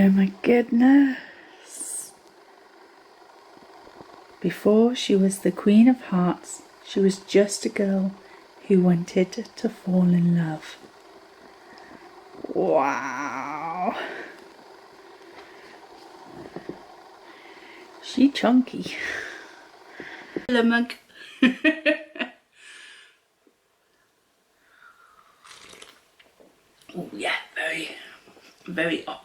Oh my goodness. Before she was the Queen of Hearts, she was just a girl who wanted to fall in love. Wow. She chunky. Hello, mug. Oh yeah, very hot.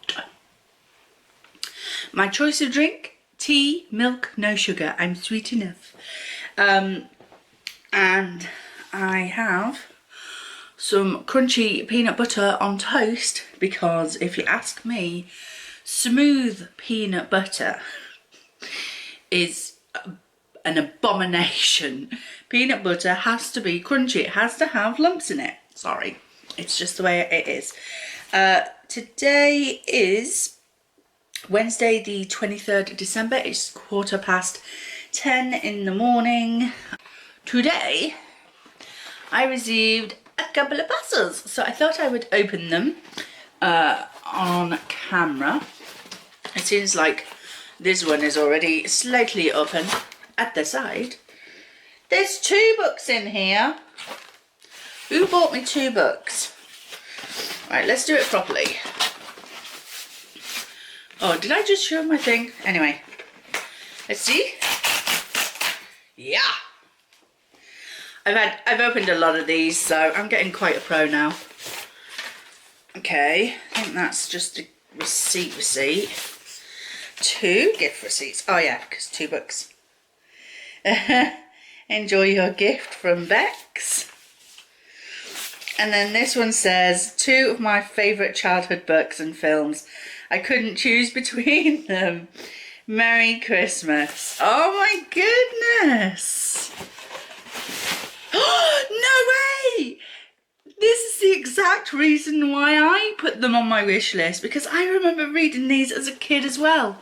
My choice of drink, tea, milk, no sugar. I'm sweet enough. And I have some crunchy peanut butter on toast because if you ask me, smooth peanut butter is an abomination. Peanut butter has to be crunchy. It has to have lumps in it. Sorry, it's just the way it is. Today is Wednesday the 23rd of December. It's 10:15 in the morning. Today I received a couple of parcels, so I thought I would open them on camera. It seems like this one is already slightly open at the side. There's 2 books in here. Who bought me 2 books? Right, let's do it properly. Oh, did I just show my thing? Anyway, let's see. Yeah. I've opened a lot of these, so I'm getting quite a pro now. Okay, I think that's just a receipt. 2 gift receipts. Oh yeah, because 2 books. Enjoy your gift from Bex. And then this one says 2 of my favourite childhood books and films. I couldn't choose between them. Merry Christmas. Oh my goodness. No way! This is the exact reason why I put them on my wish list, because I remember reading these as a kid as well.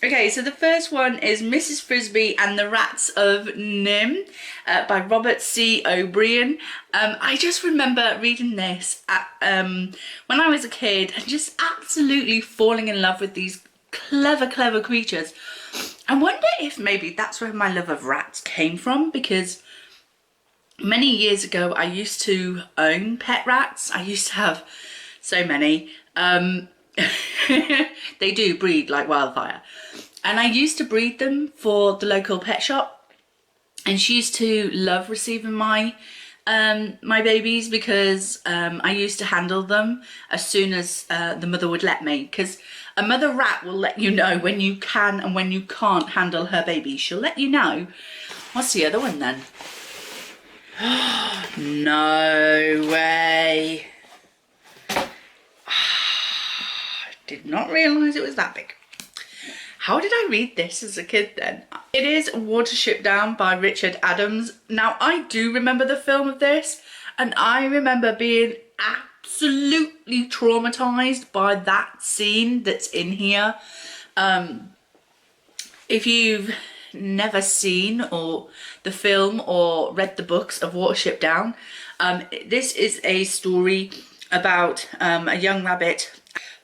Okay, so the first one is Mrs. Frisbee and the Rats of Nim by Robert C. O'Brien. I just remember reading this when I was a kid and just absolutely falling in love with these clever creatures. I wonder if maybe that's where my love of rats came from, because many years ago I used to own pet rats. I used to have so many. They do breed like wildfire, and I used to breed them for the local pet shop, and she used to love receiving my my babies because I used to handle them as soon as the mother would let me, because a mother rat will let you know when you can and when you can't handle her baby. She'll let you know. What's the other one then? No way. Did not realise it was that big. How did I read this as a kid then? It is Watership Down by Richard Adams. Now, I do remember the film of this, and I remember being absolutely traumatised by that scene that's in here. If you've never seen or the film or read the books of Watership Down, this is a story about a young rabbit.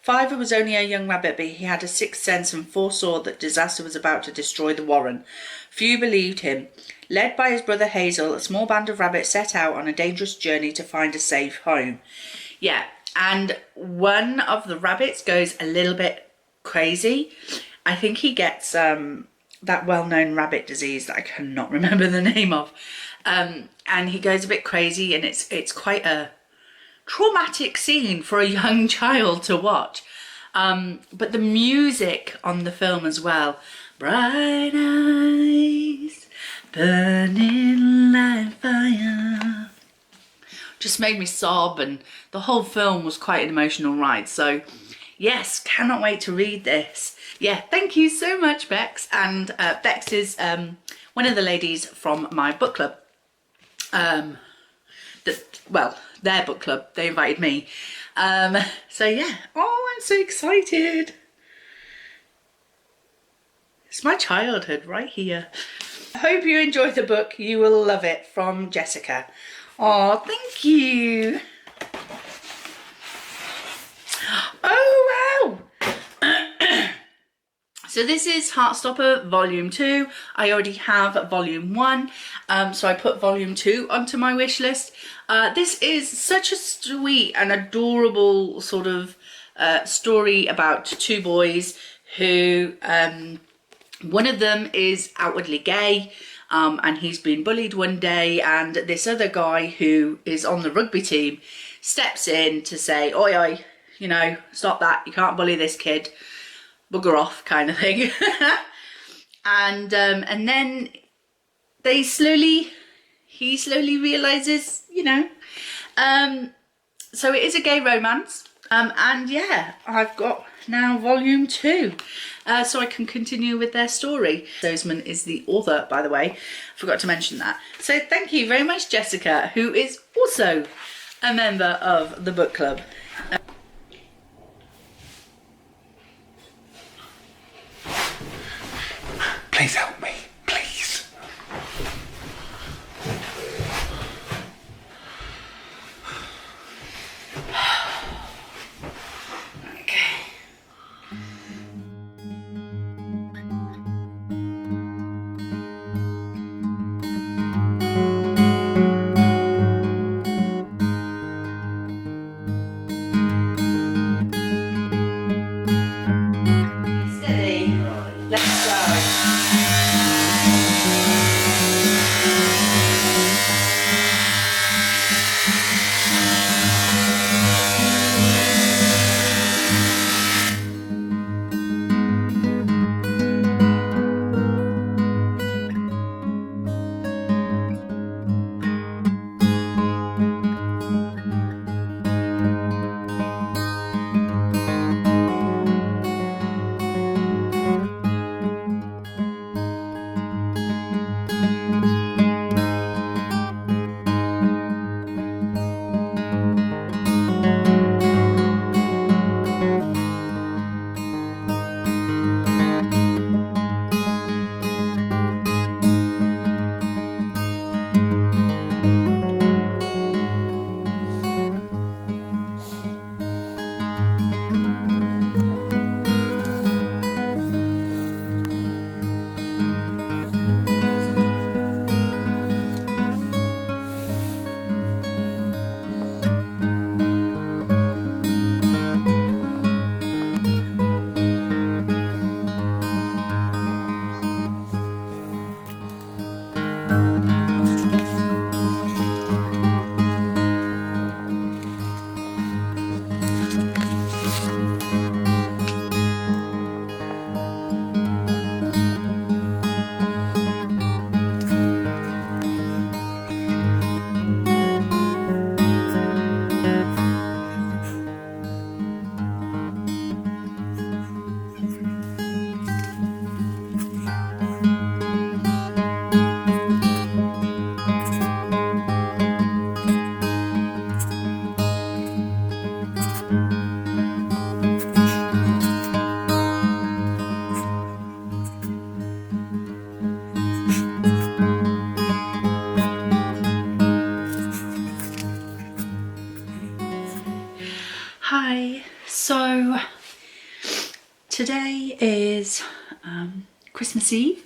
Fiver was only a young rabbit, but he had a sixth sense and foresaw that disaster was about to destroy the warren. Few believed him. Led by his brother Hazel, a small band of rabbits set out on a dangerous journey to find a safe home. Yeah, and one of the rabbits goes a little bit crazy. I think he gets that well-known rabbit disease that I cannot remember the name of. And he goes a bit crazy, and it's quite a traumatic scene for a young child to watch. But the music on the film as well. Bright eyes burning like fire. Just made me sob, and the whole film was quite an emotional ride. So yes, cannot wait to read this. Yeah, thank you so much, Bex. And Bex is one of the ladies from my book club. Their book club, they invited me. So yeah, oh, I'm so excited. It's my childhood right here. I hope you enjoyed the book. You will love it, from Jessica. Oh, thank you. Oh, wow. So this is Heartstopper Volume 2. I already have Volume 1, so I put Volume 2 onto my wish list. This is such a sweet and adorable sort of story about two boys who, one of them is outwardly gay, and he's been bullied one day, and this other guy who is on the rugby team steps in to say, oi, oi, you know, stop that, you can't bully this kid. Bugger off, kind of thing. And then he slowly realizes, you know. So it is a gay romance. And yeah, I've got now Volume 2, so I can continue with their story. Dozeman is the author, by the way. Forgot to mention that. So thank you very much, Jessica, who is also a member of the book club. Please help me, please. Okay. Steady. Let's go. Hi, so today is Christmas Eve,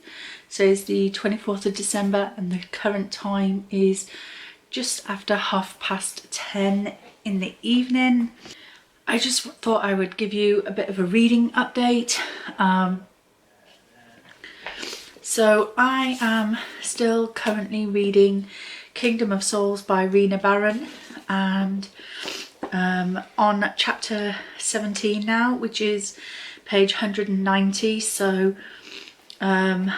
so it's the 24th of December and the current time is just after 10:30 in the evening. I just thought I would give you a bit of a reading update. So I am still currently reading Kingdom of Souls by Rena Barron, and on chapter 17 now, which is page 190. So I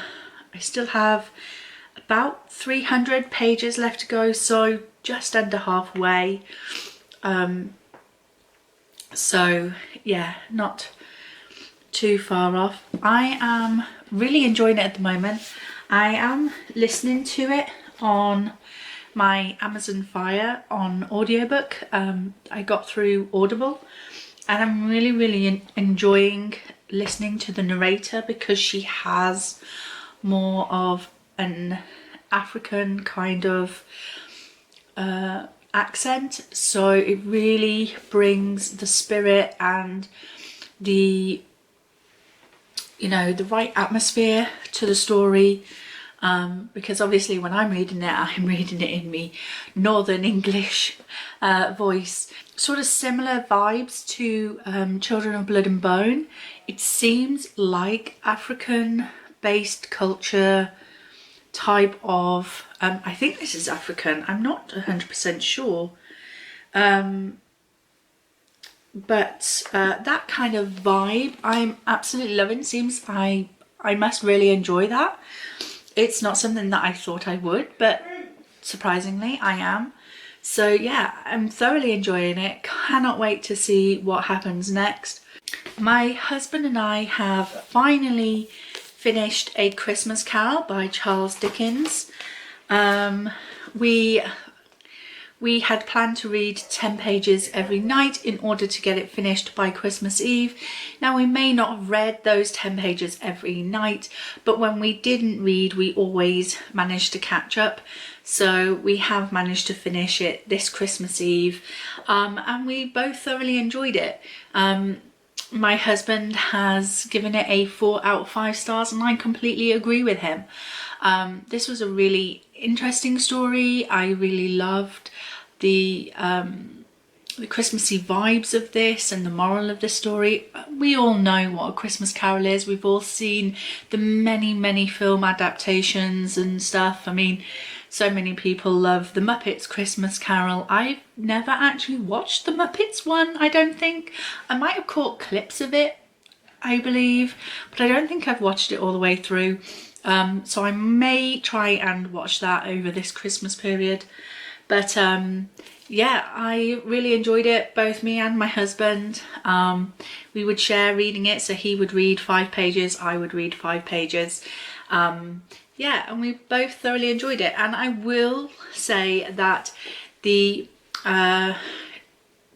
still have about 300 pages left to go, so just under halfway. So yeah, not too far off. I am really enjoying it at the moment. I am listening to it on my Amazon Fire on audiobook. I got through Audible, and I'm really enjoying listening to the narrator because she has more of an African kind of accent, so it really brings the spirit and the you know, the right atmosphere to the story. Because obviously when I'm reading it, I'm reading it in me Northern English voice. Sort of similar vibes to Children of Blood and Bone. It seems like African based culture type of, I think this is African, I'm not 100% sure. But that kind of vibe I'm absolutely loving. Seems I must really enjoy that. It's not something that I thought I would, but surprisingly I am. So yeah, I'm thoroughly enjoying it. Cannot wait to see what happens next. My husband and I have finally finished A Christmas Carol by Charles Dickens. We had planned to read 10 pages every night in order to get it finished by Christmas Eve. Now, we may not have read those 10 pages every night, but when we didn't read, we always managed to catch up. So we have managed to finish it this Christmas Eve, and we both thoroughly enjoyed it. My husband has given it a 4 out of 5 stars, and I completely agree with him. This was a really interesting story. I really loved the Christmassy vibes of this and the moral of the story. We all know what A Christmas Carol is. We've all seen the many film adaptations and stuff. I mean, so many people love the Muppets Christmas Carol. I've never actually watched the Muppets one, I don't think. I might have caught clips of it, I believe, but I don't think I've watched it all the way through. So I may try and watch that over this Christmas period. But yeah, I really enjoyed it, both me and my husband. We would share reading it, so he would read 5 pages, I would read 5 pages. Yeah, and we both thoroughly enjoyed it. And I will say that the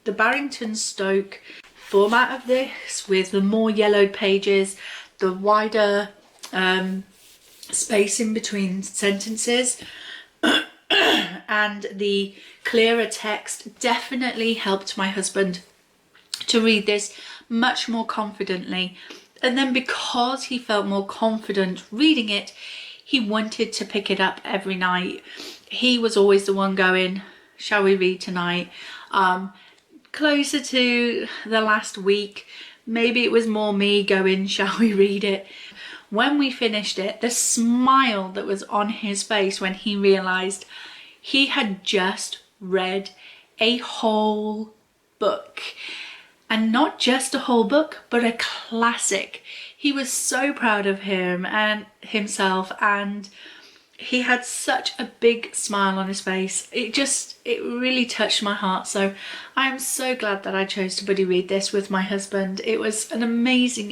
Barrington Stoke format of this, with the more yellowed pages, the wider space in between sentences, and the clearer text, definitely helped my husband to read this much more confidently. And then because he felt more confident reading it, he wanted to pick it up every night. He was always the one going, shall we read tonight? Closer to the last week, maybe it was more me going, shall we read it? When we finished it, the smile that was on his face when he realised he had just read a whole book. And not just a whole book, but a classic. He was so proud of him and himself, and he had such a big smile on his face. It really touched my heart. So I am so glad that I chose to buddy read this with my husband. It was an amazing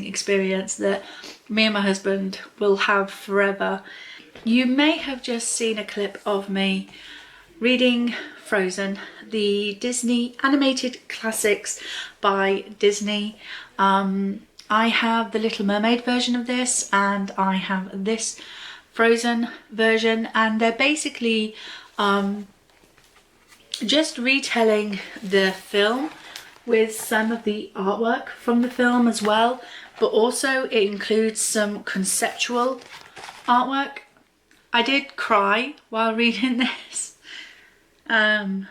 experience that me and my husband will have forever. You may have just seen a clip of me reading Frozen, the Disney animated classics by Disney. I have the Little Mermaid version of this, and I have this Frozen version, and they're basically just retelling the film with some of the artwork from the film as well, but also it includes some conceptual artwork. I did cry while reading this, but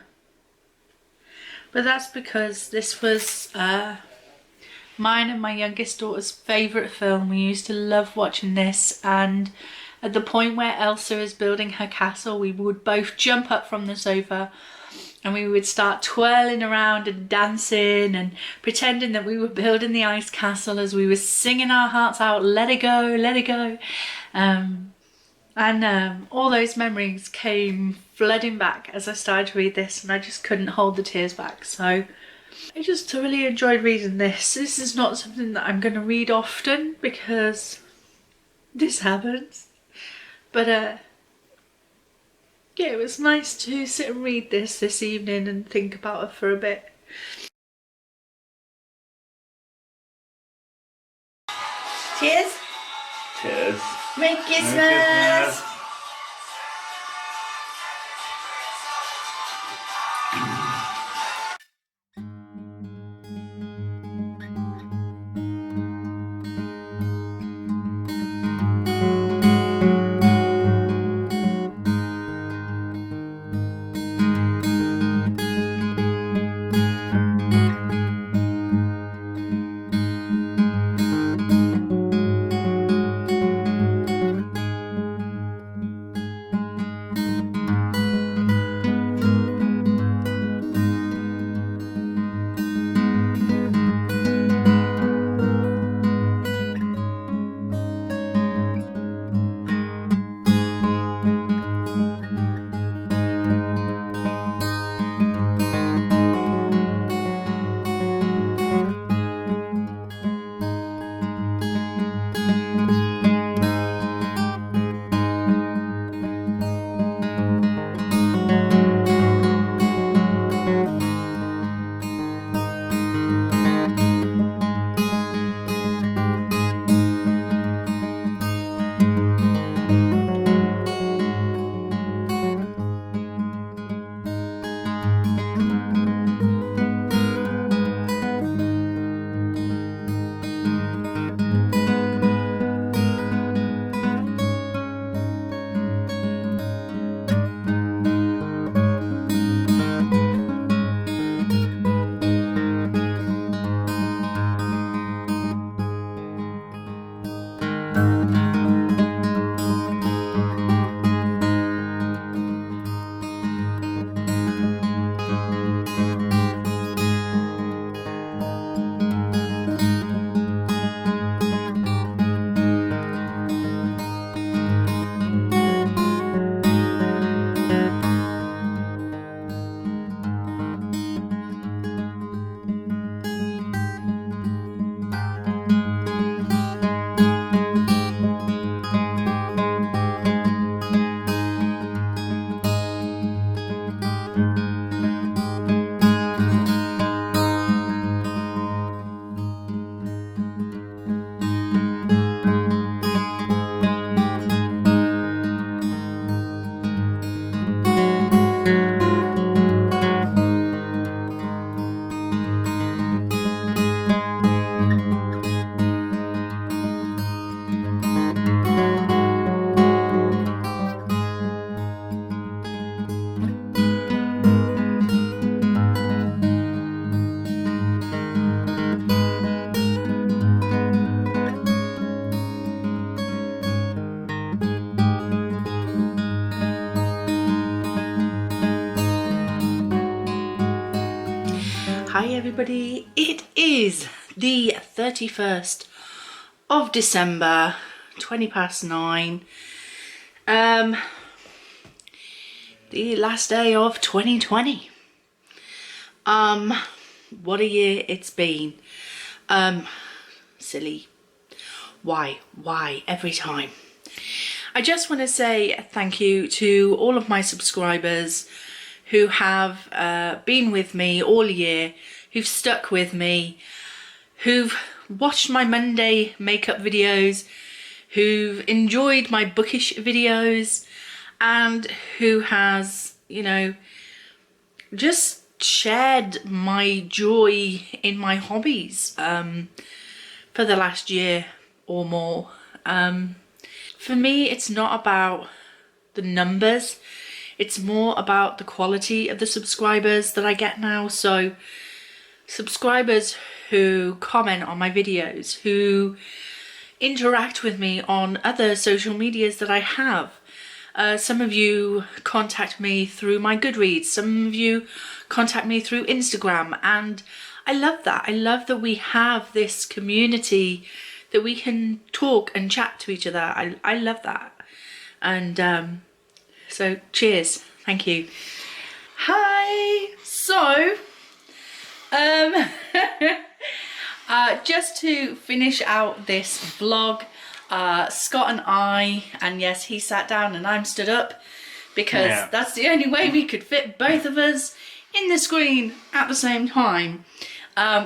that's because this was mine and my youngest daughter's favourite film. We used to love watching this, and at the point where Elsa is building her castle, we would both jump up from the sofa and we would start twirling around and dancing and pretending that we were building the ice castle as we were singing our hearts out, let it go, let it go. And all those memories came flooding back as I started to read this, and I just couldn't hold the tears back. So I just thoroughly enjoyed reading this. This is not something that I'm going to read often because this happens. But yeah, it was nice to sit and read this evening and think about it for a bit. Cheers! Cheers. Merry Christmas! everybody. It is the 31st of December, 9:20. The last day of 2020. What a year it's been. Silly. Why every time? I just want to say thank you to all of my subscribers who have been with me all year, who've stuck with me, who've watched my Monday makeup videos, who've enjoyed my bookish videos, and who has, you know, just shared my joy in my hobbies for the last year or more. For me, it's not about the numbers, it's more about the quality of the subscribers that I get now. So subscribers who comment on my videos, who interact with me on other social medias that I have. Some of you contact me through my Goodreads, some of you contact me through Instagram, and I love that. I love that we have this community that we can talk and chat to each other. I love that. And so cheers, thank you. Hi. So just to finish out this vlog, Scott and I, and yes, he sat down and I'm stood up because that's the only way we could fit both of us in the screen at the same time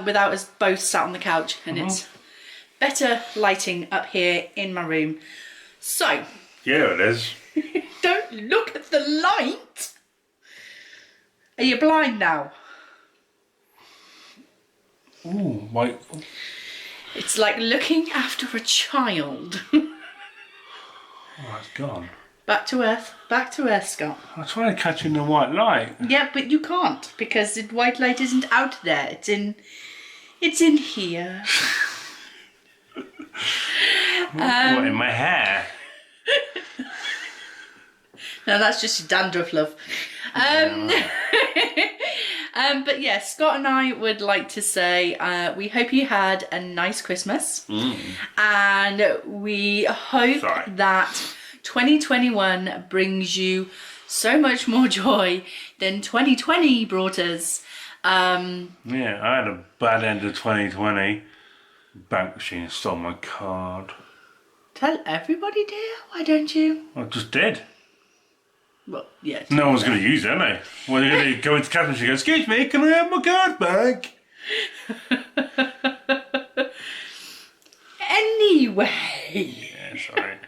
without us both sat on the couch, and it's better lighting up here in my room. So Yeah, it is. don't look at the light. Are you blind now? Ooh, wait. It's like looking after a child. Oh, it's gone. Back to earth, Scott. I'm trying to catch in the white light. Yeah, but you can't because the white light isn't out there. It's in here. What, in my hair? No, that's just your dandruff, love. But yeah, Scott and I would like to say we hope you had a nice Christmas, and we hope that 2021 brings you so much more joy than 2020 brought us. Yeah, I had a bad end of 2020. Bank machine stole my card. Tell everybody, dear. Why don't you? I just did. Well, yeah. No one's going to use it, are they? Well, they're going to go into the cash machine and go, excuse me, can I have my card back? Anyway. Yeah, sorry.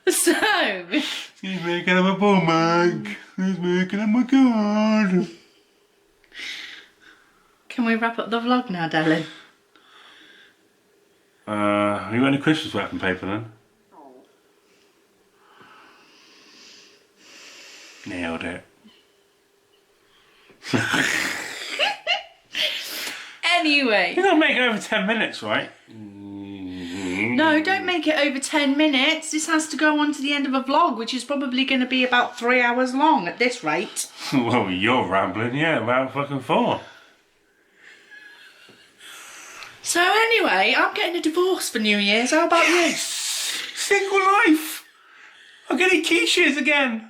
So. Excuse me, can I have my phone back? Excuse me, can I have my card? Can we wrap up the vlog now, darling? Have you got any Christmas wrapping paper then? Nailed it. Anyway. You're not making over 10 minutes, right? No, don't make it over 10 minutes. This has to go on to the end of a vlog, which is probably going to be about 3 hours long at this rate. Well, you're rambling, yeah, about fucking 4. So anyway, I'm getting a divorce for New Year's. How about you? Single life! I'm getting quiches again!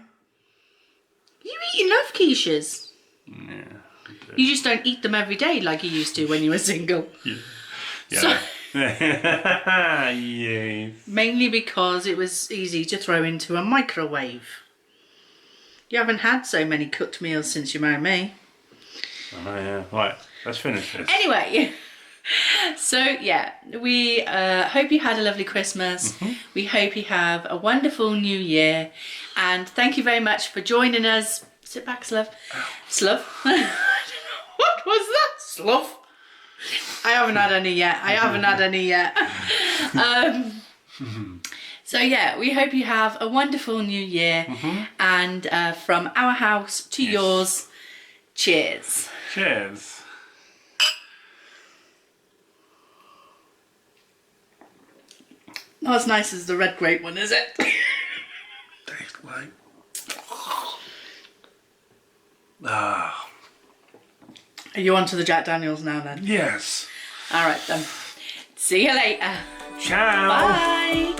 You eat enough quiches. Yeah. You just don't eat them every day like you used to when you were single. Yeah. So, yeah. mainly because it was easy to throw into a microwave. You haven't had so many cooked meals since you married me. Oh, yeah. Right, let's finish this. Anyway, so yeah, we hope you had a lovely Christmas. We hope you have a wonderful New Year. And thank you very much for joining us. Sit back, Slov. Slov? What was that, Slov? I haven't had any yet. So yeah, we hope you have a wonderful New Year. And from our house to yours, cheers. Cheers. Not as nice as the red grape one, is it? Tastes like. Ah, Are you on to the Jack Daniels now then? yes. All right then. See you later. Ciao. Bye.